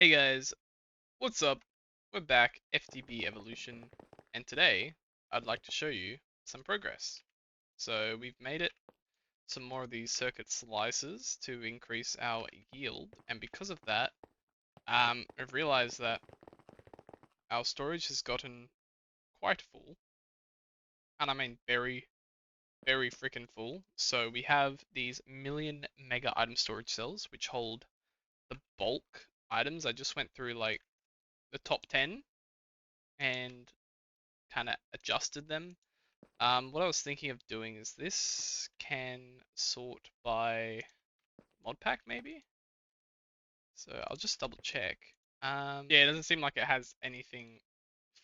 Hey guys, what's up? We're back, FTB Evolution, and today I'd like to show you some progress. So we've made it some more of these circuit slices to increase our yield, and because of that, I've realized that our storage has gotten quite full, and I mean very, very freaking full. So we have these million mega item storage cells, which hold the bulk items. I just went through like the top 10 and kind of adjusted them. What I was thinking of doing is this can sort by mod pack maybe. So I'll just double check. Yeah, it doesn't seem like it has anything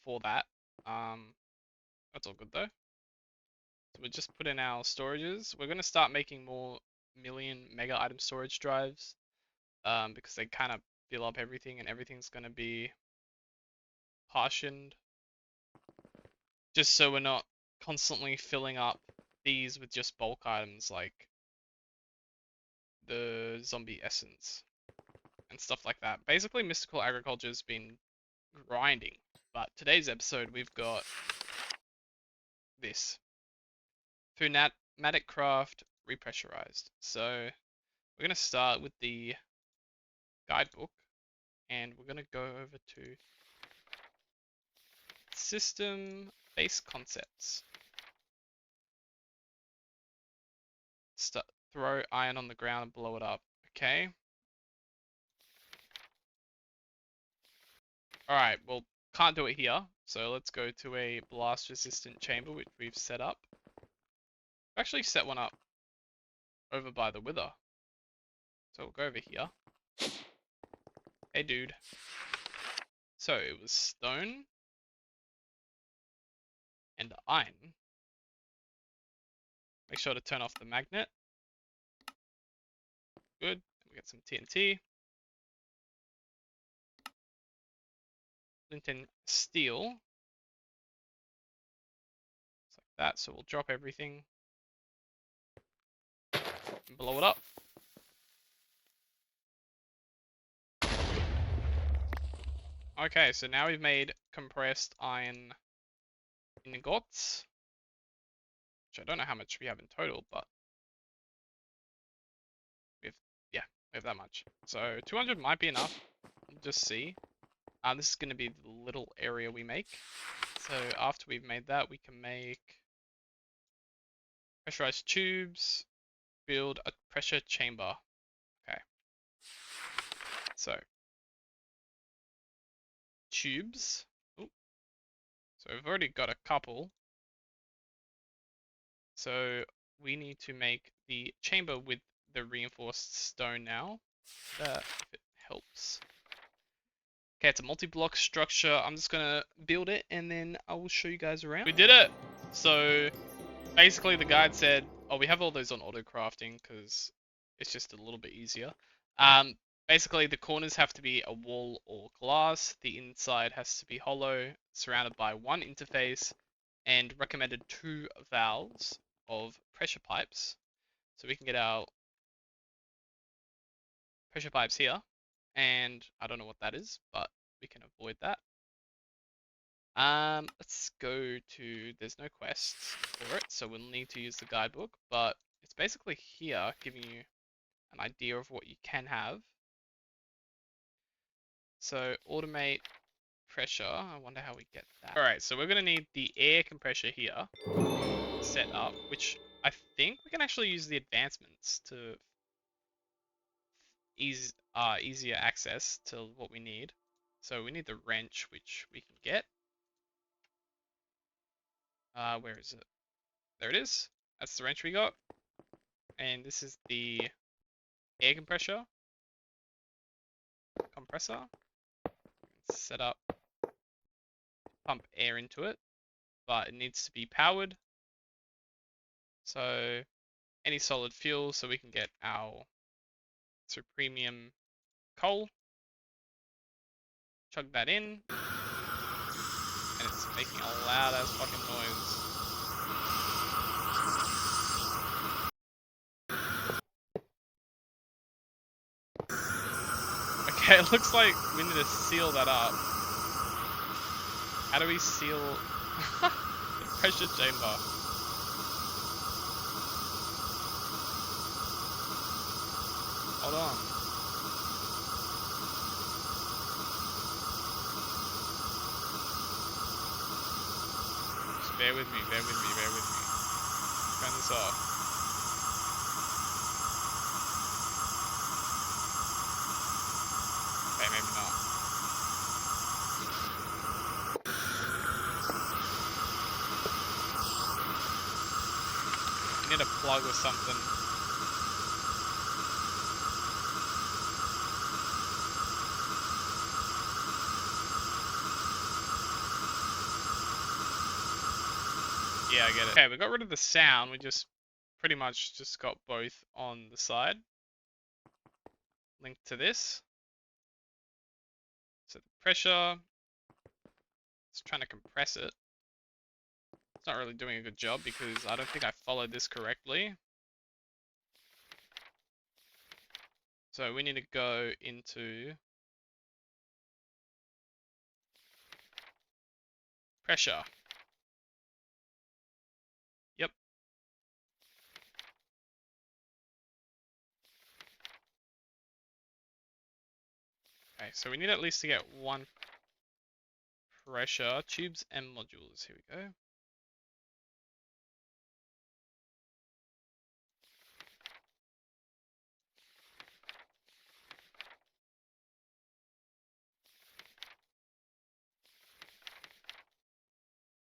for that. That's all good though. So we'll just put in our storages. We're gonna start making more million mega item storage drives, because they kind of fill up everything and everything's gonna be partitioned, just so we're not constantly filling up these with just bulk items like the zombie essence and stuff like that. Basically, mystical agriculture has been grinding, but today's episode we've got this PneumaticCraft repressurized. So we're gonna start with the guidebook, and we're gonna go over to system base concepts. Throw iron on the ground and blow it up. Okay. Alright, well, can't do it here, so let's go to a blast resistant chamber, which we've set up. I've actually set one up over by the wither. So we'll go over here. Hey dude. So it was stone and iron. Make sure to turn off the magnet. Good. We get some TNT. Flint and steel. Just like that. So we'll drop everything and blow it up. Okay, so now we've made compressed iron ingots, which I don't know how much we have in total, but we have that much. So 200 might be enough. We'll just see. This is going to be the little area we make. So after we've made that, we can make pressurized tubes, build a pressure chamber. Okay. So tubes. Ooh. So we've already got a couple. So we need to make the chamber with the reinforced stone now. If it helps. Okay, it's a multi-block structure. I'm just gonna build it and then I will show you guys around. We did it! So basically the guide said, oh, we have all those on auto crafting because it's just a little bit easier. Basically the corners have to be a wall or glass. The inside has to be hollow, surrounded by one interface, and recommended 2 valves of pressure pipes. So we can get our pressure pipes here. And I don't know what that is, but we can avoid that. Let's go to, there's no quests for it, so we'll need to use the guidebook, but it's basically here giving you an idea of what you can have. So automate pressure, I wonder how we get that. Alright, so we're gonna need the air compressor here set up, which I think we can actually use the advancements to easier access to what we need. So we need the wrench, which we can get. Where is it? There it is. That's the wrench we got. And this is the air compressor. Set up, pump air into it, but it needs to be powered. So any solid fuel, so we can get our premium coal. Chug that in, and it's making a loud ass fucking noise. Okay, it looks like we need to seal that up. How do we seal the pressure chamber? Hold on. Just bear with me, bear with me, bear with me. Turn this off. Okay, maybe not. We need a plug or something. Yeah, I get it. Okay, we got rid of the sound. We just pretty much just got both on the side. Linked to this. So the pressure, it's trying to compress it. It's not really doing a good job because I don't think I followed this correctly. So we need to go into pressure. Yep. Okay, so we need at least to get one pressure. Tubes and modules. Here we go.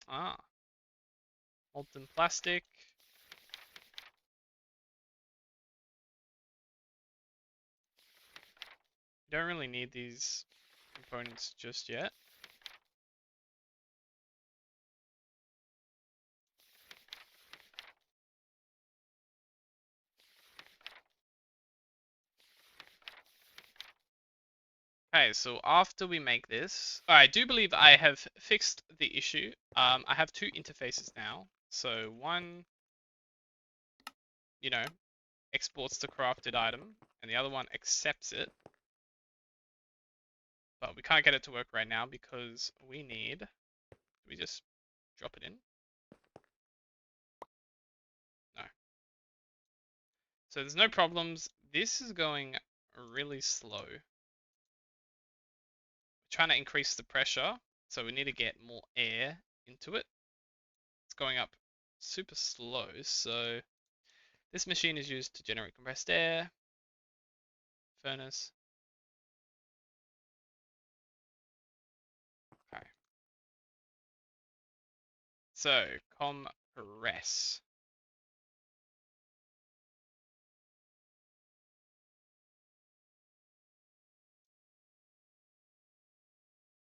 Ah, molten plastic. You don't really need these components just yet. Okay, so after we make this, I do believe I have fixed the issue. I have two interfaces now. So one, you know, exports the crafted item, and the other one accepts it. But we can't get it to work right now because we need, we just drop it in? No. So there's no problems. This is going really slow. Trying to increase the pressure, so we need to get more air into it. It's going up super slow, so this machine is used to generate compressed air, furnace. Okay. So, compress.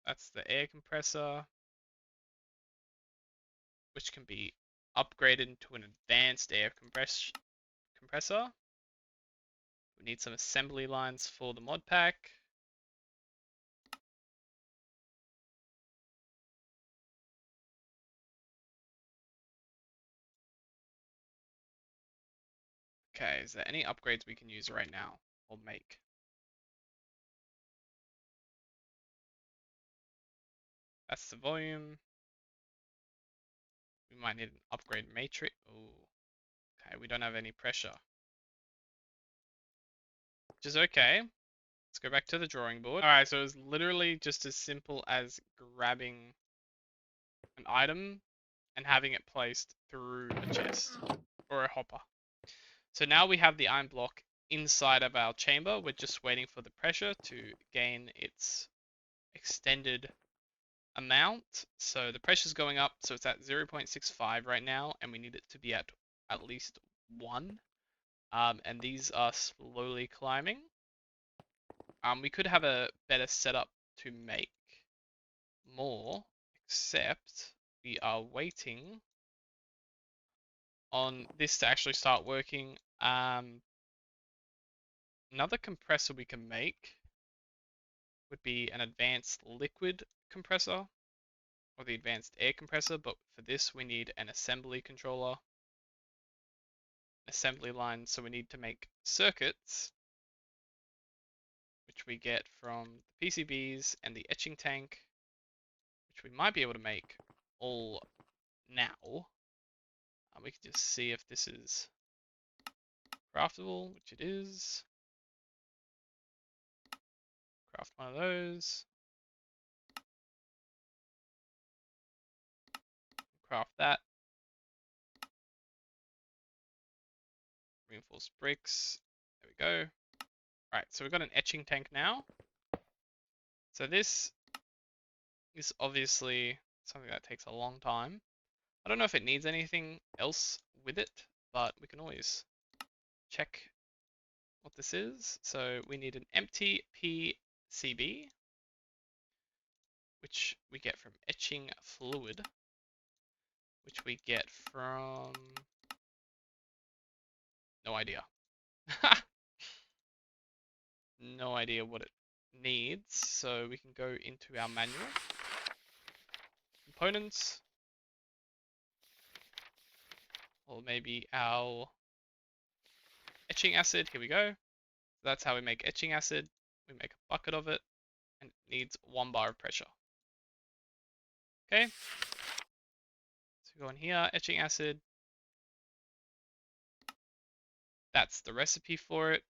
That's the air compressor, which can be upgraded into an advanced air compressor. We need some assembly lines for the mod pack. Okay, is there any upgrades we can use right now or make? That's the volume. We might need an upgrade matrix. Oh, okay, we don't have any pressure. Which is okay. Let's go back to the drawing board. Alright, so it's literally just as simple as grabbing an item and having it placed through a chest or a hopper. So now we have the iron block inside of our chamber. We're just waiting for the pressure to gain its extended amount. So the pressure's going up, so it's at 0.65 right now, and we need it to be at least 1. And these are slowly climbing. We could have a better setup to make more, except we are waiting on this to actually start working. Another compressor we can make would be an advanced liquid compressor or the advanced air compressor, but for this we need an assembly controller, assembly line, so we need to make circuits which we get from the PCBs and the etching tank, which we might be able to make all now. We can just see if this is craftable, which it is. Craft one of those. Craft that. Reinforced bricks. There we go. Alright, so we've got an etching tank now. So this is obviously something that takes a long time. I don't know if it needs anything else with it, but we can always check what this is. So we need an empty PCB, which we get from etching fluid, which we get from... no idea. No idea what it needs. So we can go into our manual. Components. Or maybe our etching acid. Here we go. That's how we make etching acid. We make a bucket of it, and it needs 1 bar of pressure. Okay. So go in here, etching acid. That's the recipe for it.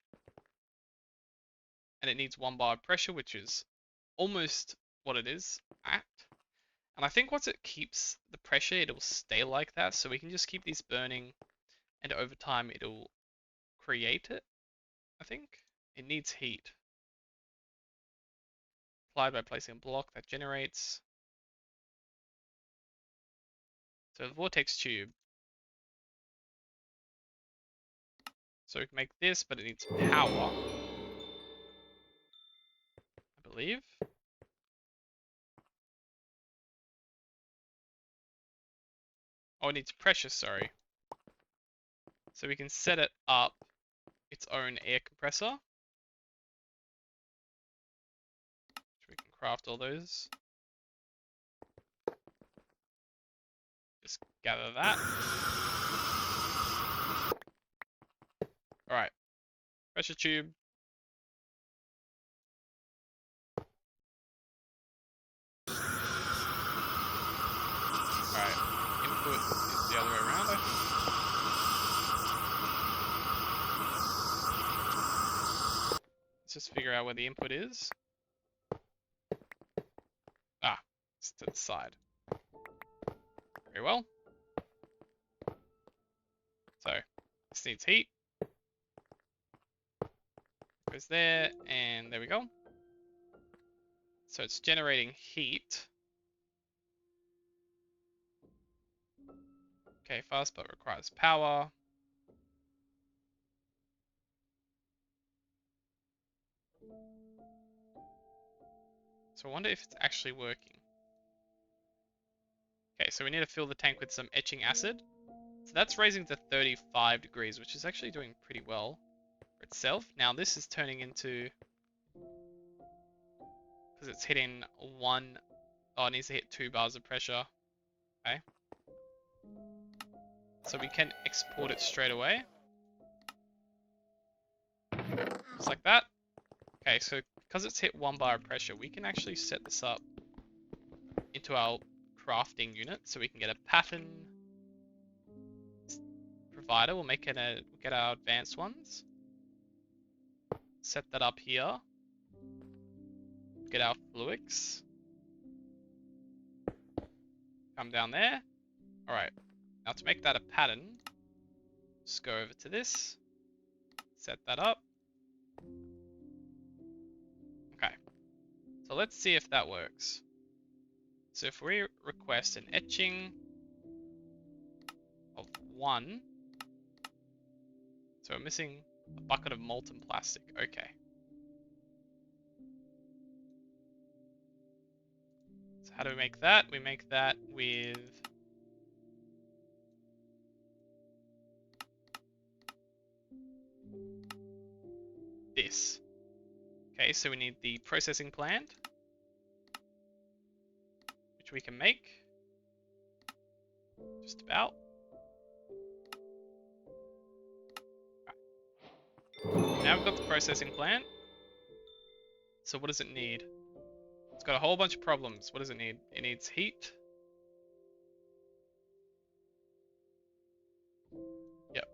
And it needs 1 bar of pressure, which is almost what it is at. And I think once it keeps the pressure, it'll stay like that. So we can just keep these burning, and over time it'll create it, I think. It needs heat. Applied by placing a block that generates. So the vortex tube. So we can make this, but it needs power, I believe. Oh, it needs pressure, sorry. So we can set it up its own air compressor. Which we can craft all those. Just gather that. Alright. Pressure tube. Alright. Input is the other way around, I think. Let's just figure out where the input is. Ah, it's to the side. Very well. So, this needs heat. Goes there, and there we go. So it's generating heat. Okay, fast, but requires power. So I wonder if it's actually working. Okay, so we need to fill the tank with some etching acid. So that's raising to 35 degrees, which is actually doing pretty well for itself. Now this is turning into... because it's hitting one... oh, it needs to hit 2 bars of pressure. Okay. So we can export it straight away. Just like that. Okay, so because it's hit 1 bar of pressure, we can actually set this up into our crafting unit. So we can get a pattern provider. We'll make it we'll get our advanced ones. Set that up here. Get our fluix. Come down there. Alright. Now to make that a pattern, just go over to this. Set that up. Okay. So let's see if that works. So if we request an etching of 1, so we're missing a bucket of molten plastic. Okay. So how do we make that? We make that with this. Okay, so we need the processing plant, which we can make. Just about. Right. Now we've got the processing plant. So what does it need? It's got a whole bunch of problems. What does it need? It needs heat. Yep.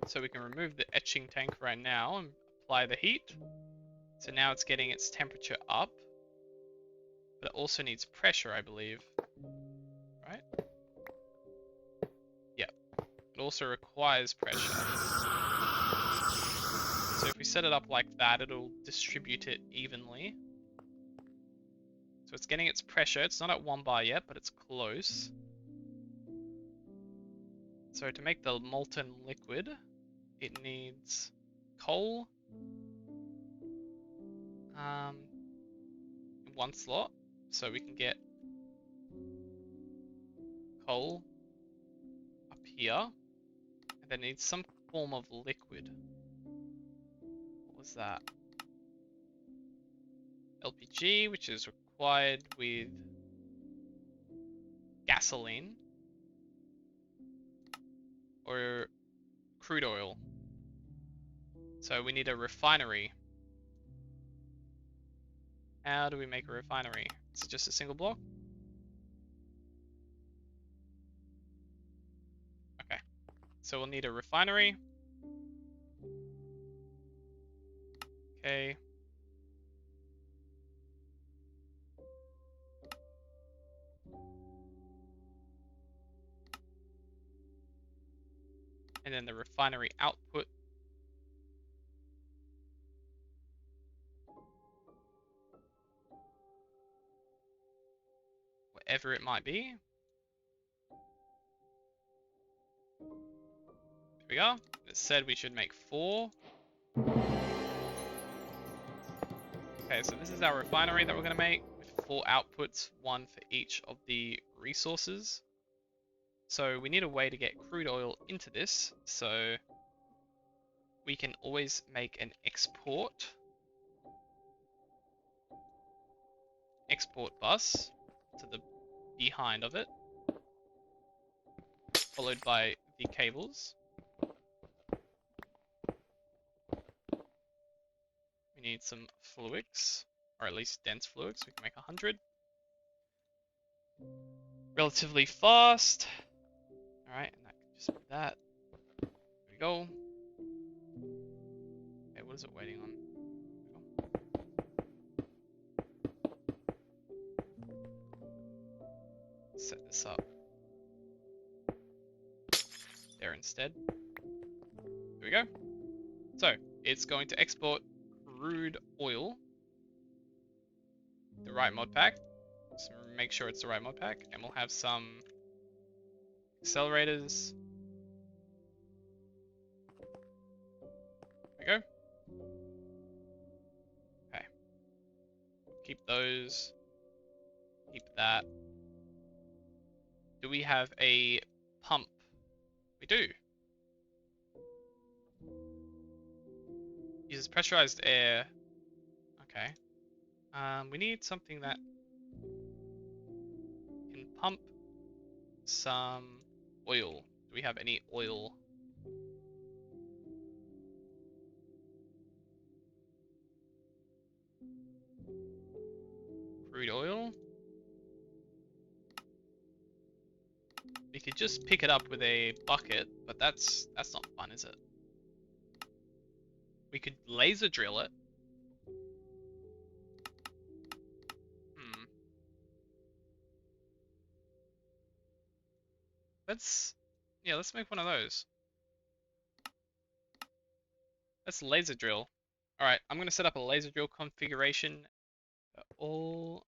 So we can remove the etching tank right now and apply the heat. So now it's getting its temperature up. But it also needs pressure, I believe. Right? Yep. It also requires pressure. So if we set it up like that, it'll distribute it evenly. So it's getting its pressure. It's not at 1 bar yet, but it's close. So to make the molten liquid, it needs coal in one slot. So we can get coal up here. And then it needs some form of liquid. What was that? LPG, which is required with gasoline. Or crude oil. So we need a refinery. How do we make a refinery? Is it just a single block? Okay. So we'll need a refinery. Okay. And then the refinery output. Whatever it might be. Here we are. It said we should make 4. Okay, so this is our refinery that we're going to make with 4 outputs, 1 for each of the resources. So we need a way to get crude oil into this. So we can always make an export bus to the behind of it, followed by the cables. We need some fluids, or at least dense fluids. We can make 100. Relatively fast. Alright, and that can just be that. There we go. Okay, what is it waiting on? Set this up there instead. There we go. So, it's going to export crude oil. The right mod pack. So make sure it's the right mod pack. And we'll have some accelerators. There we go. Okay. Keep those. Keep that. Do we have a pump? We do. Uses pressurized air. Okay. We need something that can pump some oil. Do we have any oil? Crude oil. We could just pick it up with a bucket, but that's not fun, is it? We could laser drill it. Let's make one of those. Let's laser drill. Alright, I'm gonna set up a laser drill configuration. All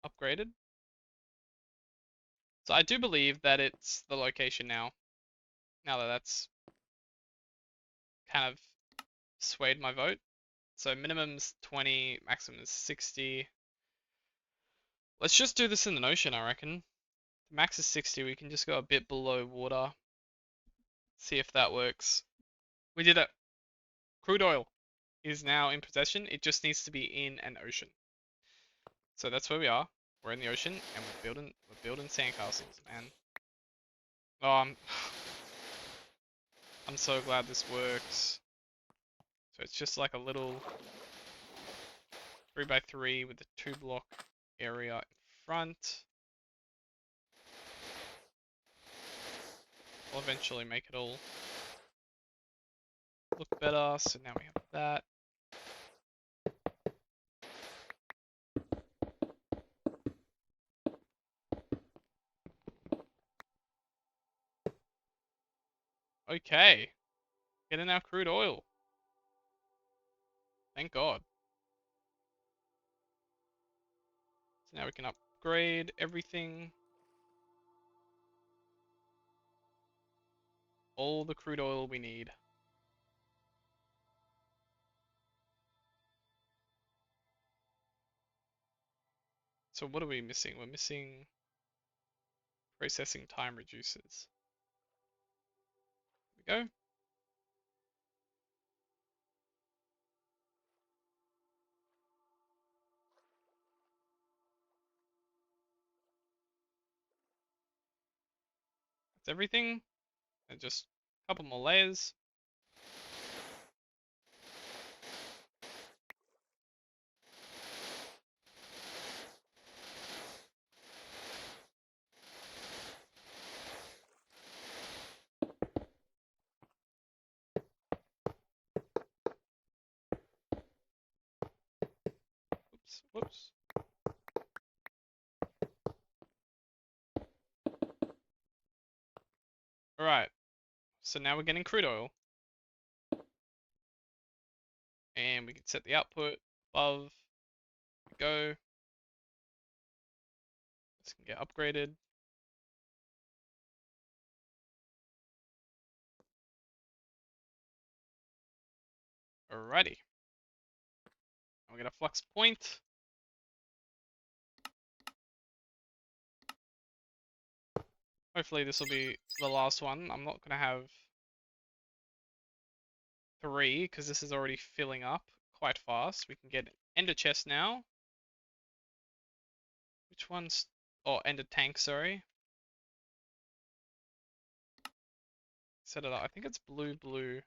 upgraded. So I do believe that it's the location now. Now that that's kind of swayed my vote. So minimum's 20, maximum is 60. Let's just do this in the ocean, I reckon. The max is 60, we can just go a bit below water. See if that works. We did it. Crude oil is now in possession. It just needs to be in an ocean. So that's where we are. We're in the ocean and we're building sandcastles, man. Oh, I'm so glad this works. So it's just like a little 3x3 with a 2 block area in front. I'll eventually make it all look better. So now we have that. Okay, getting our crude oil. Thank God. So now we can upgrade everything. All the crude oil we need. So what are we missing? We're missing processing time reducers. There we go. That's everything. And just a couple more layers. Oops, whoops. Alright, so now we're getting crude oil. And we can set the output above. Go. This can get upgraded. Alrighty. And we get a flux point. Hopefully this will be the last one. I'm not going to have 3 because this is already filling up quite fast. We can get ender chest now. Which one's... Oh, ender tank, sorry. Set it up. I think it's blue, blue.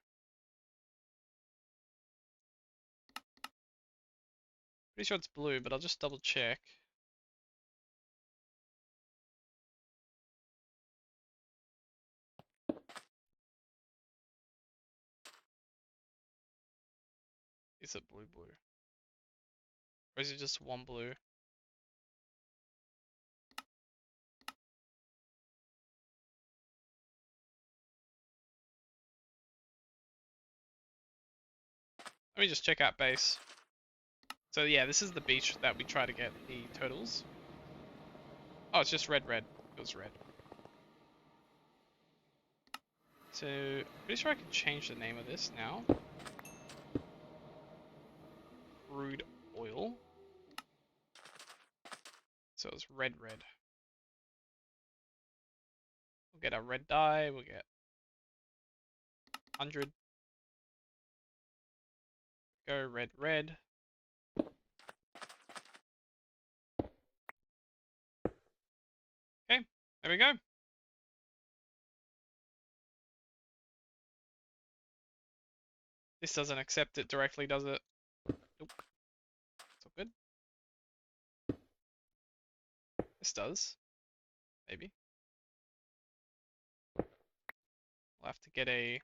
Pretty sure it's blue, but I'll just double check. Is it blue, blue? Or is it just one blue? Let me just check out base. So yeah, this is the beach that we try to get the turtles. Oh, it's just red, red. It was red. So, I'm pretty sure I can change the name of this now. Crude oil. So it's red, red. We'll get a red dye. We'll get 100. Go red, red. Okay, there we go. This doesn't accept it directly, does it? Nope. It's all good. This does. Maybe. We'll have to get a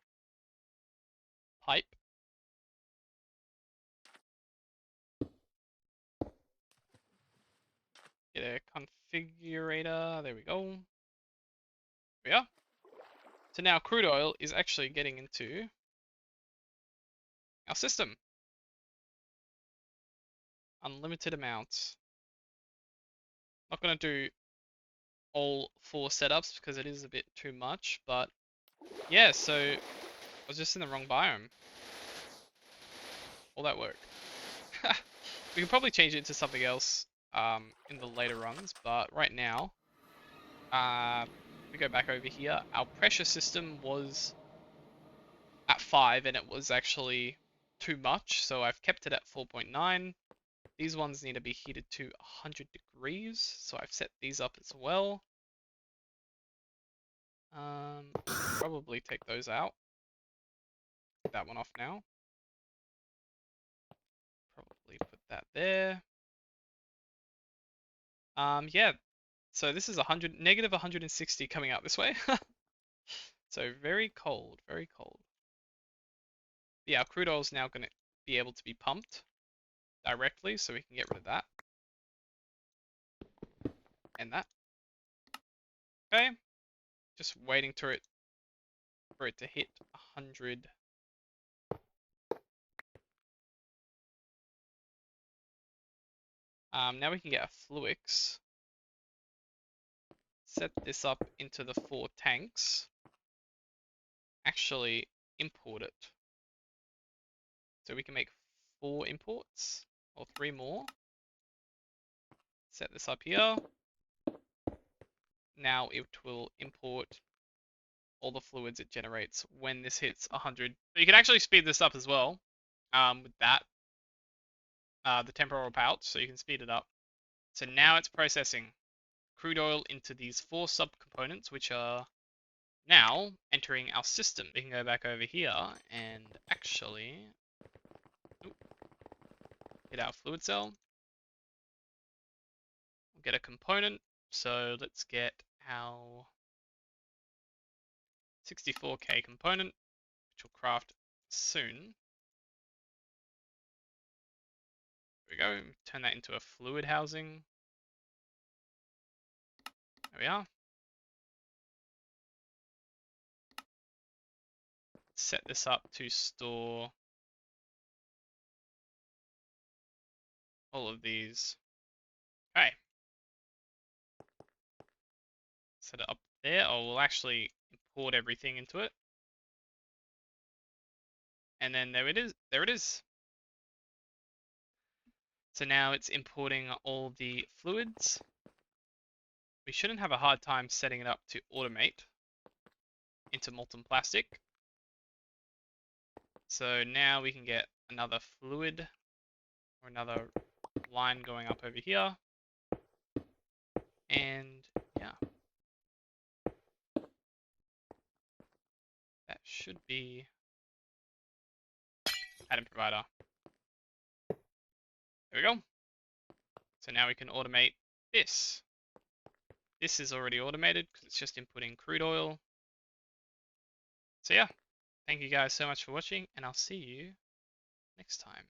pipe. Get a configurator. There we go. There we are. So now crude oil is actually getting into our system. Unlimited amounts. Not going to do all 4 setups because it is a bit too much, but yeah, so I was just in the wrong biome. All that work. We can probably change it to something else in the later runs, but right now, we go back over here. Our pressure system was at 5 and it was actually too much, so I've kept it at 4.9. These ones need to be heated to 100 degrees, so I've set these up as well. Probably take those out. Get that one off now. that there. Yeah, so this is negative 160 coming out this way. So very cold, very cold. Yeah, our crude oil is now going to be able to be pumped directly, so we can get rid of that. And that. Okay, just waiting for it to hit 100. Now we can get a Fluix. Set this up into the 4 tanks. Actually import it. So we can make 4 imports or 3 more. Set this up here. Now it will import all the fluids it generates when this hits 100. But you can actually speed this up as well with that, the temporal pouch, so you can speed it up. So now it's processing crude oil into these 4 subcomponents, which are now entering our system. We can go back over here and actually hit our fluid cell. We'll get a component. So let's get our 64K component, which will craft soon. There we go. Turn that into a fluid housing. There we are. Set this up to store all of these. Okay. Set it up there. Oh, we'll actually import everything into it. And then there it is. There it is. So now it's importing all the fluids. We shouldn't have a hard time setting it up to automate into molten plastic. So now we can get another fluid or another line going up over here. And yeah, that should be atom provider. There we go. So now we can automate this. This is already automated because it's just inputting crude oil. So yeah, thank you guys so much for watching, and I'll see you next time.